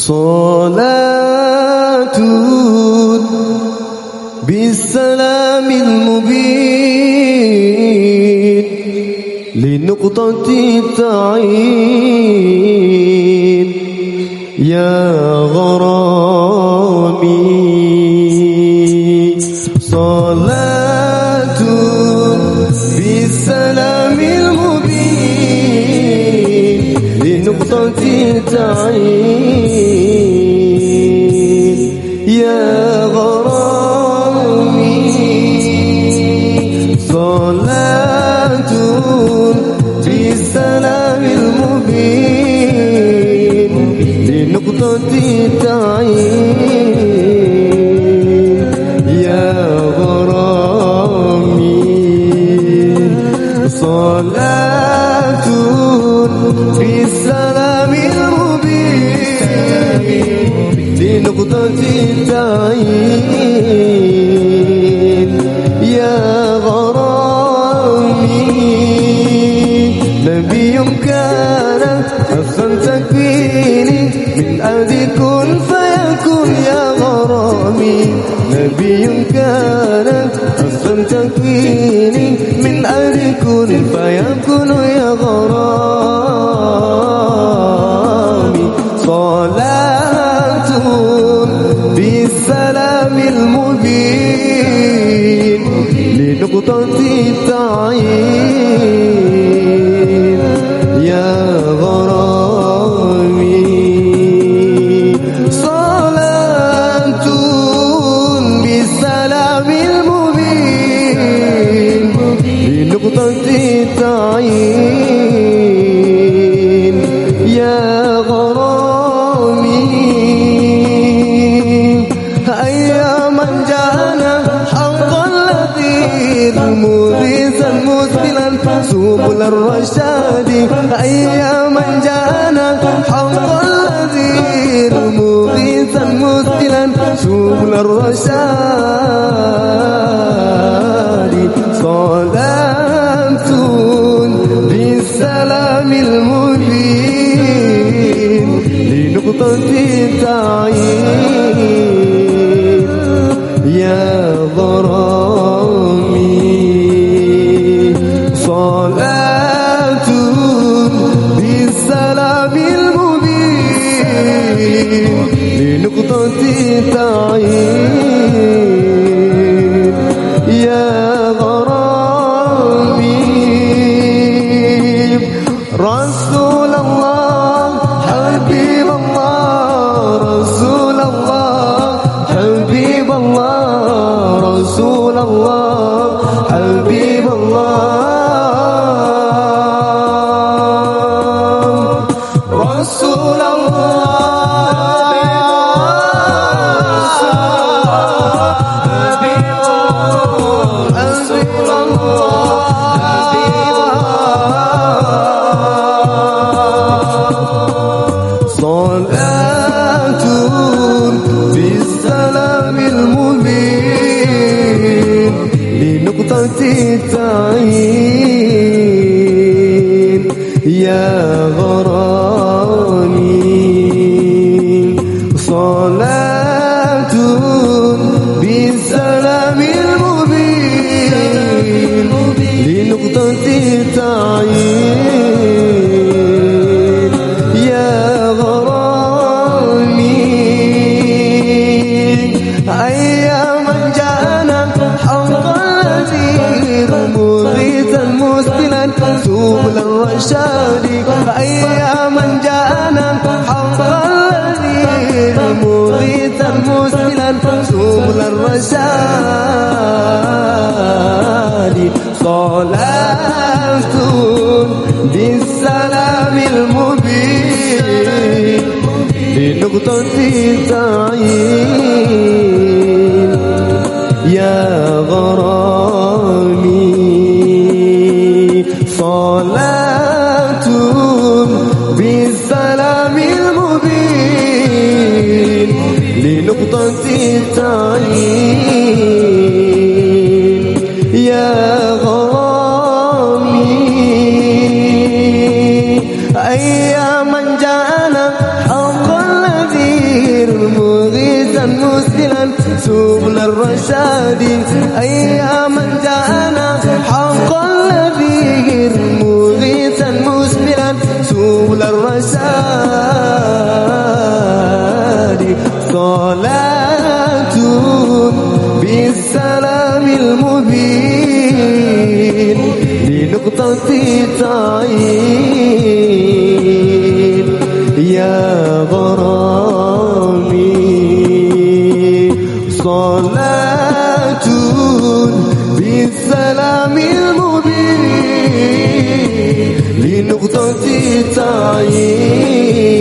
صلاة بالسلام المبين لنقطة التعيين يا غرامي. صلاة بالسلام المبين لنقطة التعيين يا غرامي. صلاة بالسلام المبين لنقطة التعيين يا غرامي. صلاة بالسلام المبين لنقطة التعيين يا غرامي. نبي كان حقا تكويني من أجل كن فيكون يا غرامي. نبي كان حقا تكويني من أجل كن فيكون يا غرامي. صلاة بالسلام المبين لنقطة التعيين يا غرامي. صلاة بالسلام المبين لنقطة التعيين يا غرامي. أياما جاءنا حقا لطيف مغيثا مسبلا سبل الرشاد. أياما جاءنا حقا لطيف مغيثا مسبلا سبل الرشاد. صلاة بالسلام المبين لنقطة التعيين يا غرامي. صلاة بالسلام المبين لنقطة التعيين يا غرامي. رسول الله حبيب الله رسول الله حبيب الله رسول الله حبيب الله رسول الله حبيب الله. صلاة بالسلام المبين لنقطة التعيين يا غرامي. صلاة بالسلام المبين لنقطة التعيين يا غرامي. أياما جاءنا حقا لطيف مغيثا مسبلا سبل الرشاد. أياما جاءنا حقا لطيف مغيثا مسبلا سبل الرشاد. صلاة بالسلام المبين لنقطة التعيين يا غرامي. صلاة بالسلام المبين لنقطة التعيين يا غرامي. أياما جاءنا حقا الذي سبل الرشاد أيا من جاءنا حق الذي مغيثا مسبلا سبل الرشاد صلاة بالسلام المبين لنقطة تعيين يا غرامي صلاة بالسلام المبين لنقطة تعيين